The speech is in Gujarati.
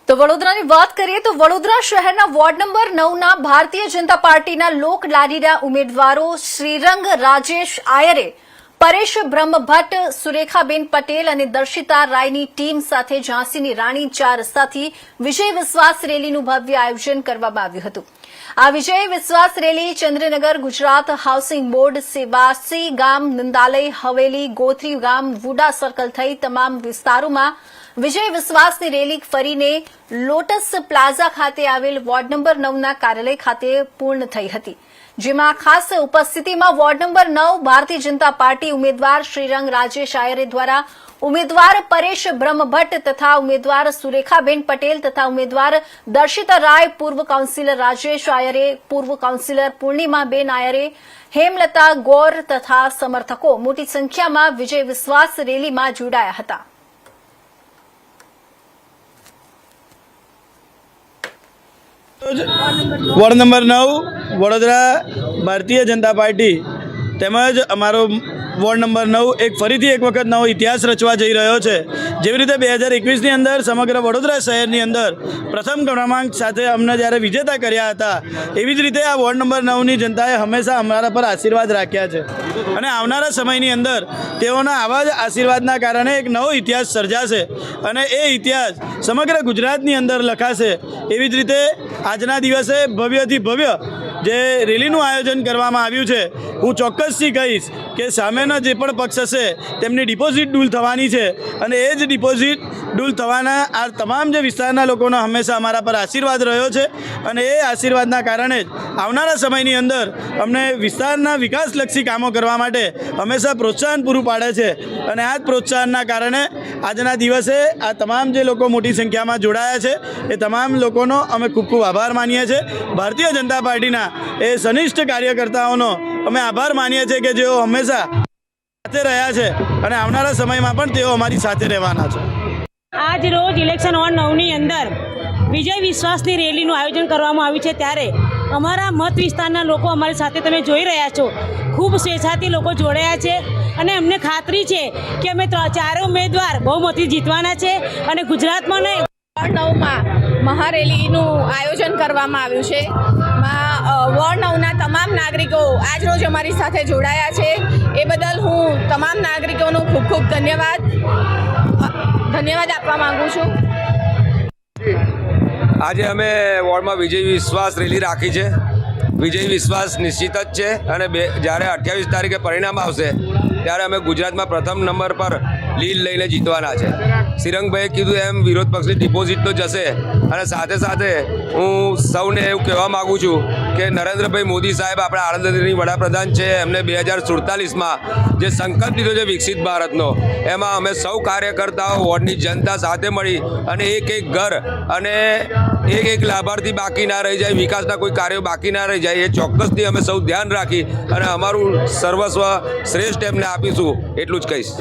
તો વડોદરાની વાત કરીએ તો વડોદરા શહેરના વોર્ડ નંબર 9ના ભારતીય જનતા પાર્ટીના લોકલાડીના ઉમેદવારો શ્રીરંગ રાજેશ આયરે, પરેશ બ્રહ્મભટ્ટ, સુરેખાબેન પટેલ અને દર્શિતા રાયની ટીમ સાથે ઝાંસીની રાણી 4 રસ્તાથી વિજય વિશ્વાસ રેલીનું ભવ્ય આયોજન કરવામાં આવ્યું હતું। આ વિજય વિશ્વાસ rally Chandranagar, Gujarat housing board, Sevasi ગામ, નંદાલય હવેલી, ગોત્રી ગામ, વુડા સર્કલ થઈ તમામ વિસ્તારોમાં વિજય વિશ્વાસની રેલી ફરીને લોટસ પ્લાઝા ખાતે આવેલ વોર્ડ નંબર 9ના કાર્યાલય ખાતે પૂર્ણ થઈ હતી, જેમાં ખાસ ઉપસ્થિતિમાં ward number 9 Bharatiya Janata party ઉમેદવાર શ્રીરંગ રાજેશ આયરે દ્વારા ઉમેદવાર પરેશ બ્રહ્મભટ્ટ તથા ઉમેદવાર સુરેખાબેન પટેલ તથા ઉમેદવાર દર્શિતા રાય, પૂર્વ કાઉન્સિલર રાજેશ આયરે, પૂર્વ કાઉન્સિલર પૂર્ણિમાબેન આયરે, હેમલતા ગોર તથા સમર્થકો મોટી સંખ્યામાં વિજય વિશ્વાસ રેલીમાં જોડાયા હતા। Ward number 9 Vadodara Bharatiya Janata party તેમજ અમારો વોર્ડ નંબર 9 ફરીથી એક વખત નવો ઇતિહાસ રચવા જઈ રહ્યો છે। જેવી રીતે 2021ની અંદર સમગ્ર વડોદરા શહેરની અંદર પ્રથમ ક્રમાંક સાથે અમને જ્યારે વિજેતા કર્યા હતા, એવી જ રીતે આ વોર્ડ નંબર 9ની જનતાએ હંમેશા અમારા પર આશીર્વાદ રાખ્યા છે અને આવનારા સમયની અંદર તેઓના આવા જ આશીર્વાદના કારણે એક નવો ઇતિહાસ સર્જાશે અને એ ઇતિહાસ સમગ્ર ગુજરાતની અંદર લખાશે। એવી જ રીતે આજના દિવસે ભવ્યથી ભવ્ય જે રેલીનું આયોજન કરવામાં આવ્યું છે, હું ચોક્કસથી કહીશ કે સામેનો જે પણ પક્ષ હશે તેમની ડિપોઝિટ ડૂલ થવાની છે અને એ જ ડિપોઝિટ ડૂલ થવાના આ તમામ જે વિસ્તારના લોકોનો હંમેશા અમારા પર આશીર્વાદ રહ્યો છે અને એ આશીર્વાદના કારણે જ આવનારા સમયની અંદર અમને વિસ્તારના વિકાસલક્ષી કામો કરવા માટે હંમેશા પ્રોત્સાહન પૂરું પાડે છે અને આ જ પ્રોત્સાહનના કારણે આજના દિવસે આ તમામ જે લોકો મોટી સંખ્યામાં જોડાયા છે એ તમામ લોકોનો અમે ખૂબ ખૂબ આભાર માનીએ છીએ। ભારતીય જનતા પાર્ટીના એ સનિષ્ઠ કાર્યકર્તાઓનો અમે આભાર માનીએ છીએ કે જેઓ હંમેશા સાથે રહ્યા છે અને આવનારા સમયમાં પણ તેઓ અમારી સાથે રહેવાના છે। આજ રોજ ઇલેક્શન વોર્ડ 9ની અંદર વિજય વિશ્વાસની રેલીનું આયોજન કરવામાં આવ્યું છે, ત્યારે અમારા મત વિસ્તારના લોકો અમારી સાથે તમે જોઈ રહ્યા છો, ખૂબ સ્વેચ્છાથી લોકો જોડાયા છે અને અમને ખાતરી છે કે અમે ચારે ઉમેદવાર બહુમતી જીતવાના છે અને ગુજરાતમાં નહીં વોર્ડ 9માં મહારેલીનું આયોજન કરવામાં આવ્યું છે। વોર્ડ 9ના તમામ નાગરિકો આજ રોજ અમારી સાથે જોડાયા છે, એ બદલ હું તમામ નાગરિકોનો ખૂબ ખૂબ ધન્યવાદ આપવા માંગુ છું। આજે અમે વોર્ડમાં વિજય વિશ્વાસ રેલી રાખી છે। વિજય વિશ્વાસ નિશ્ચિત જ છે અને જ્યારે 28 તારીખે પરિણામ આવશે ત્યારે અમે ગુજરાતમાં પ્રથમ નંબર પર લીડ લઈને જીતવાના છે। શ્રીરંગભાઈએ કીધું એમ વિરોધ પક્ષની ડિપોઝિટ તો જશે અને સાથે સાથે હું સૌને એવું કહેવા માગું છું કે નરેન્દ્રભાઈ મોદી સાહેબ આપણા આણંદની વડાપ્રધાન છે, એમને 2047માં જે સંકલ્પ લીધો છે વિકસિત ભારતનો, એમાં અમે સૌ કાર્યકર્તાઓ વોર્ડની જનતા સાથે મળી અને એક ઘર અને એક લાભાર્થી બાકી ના રહી જાય, વિકાસના કોઈ કાર્યો બાકી ના રહી જાય, એ ચોક્કસથી અમે સૌ ધ્યાન રાખી અને અમારું સર્વસ્વ શ્રેષ્ઠ એમને આપીશું, એટલું જ કહીશ।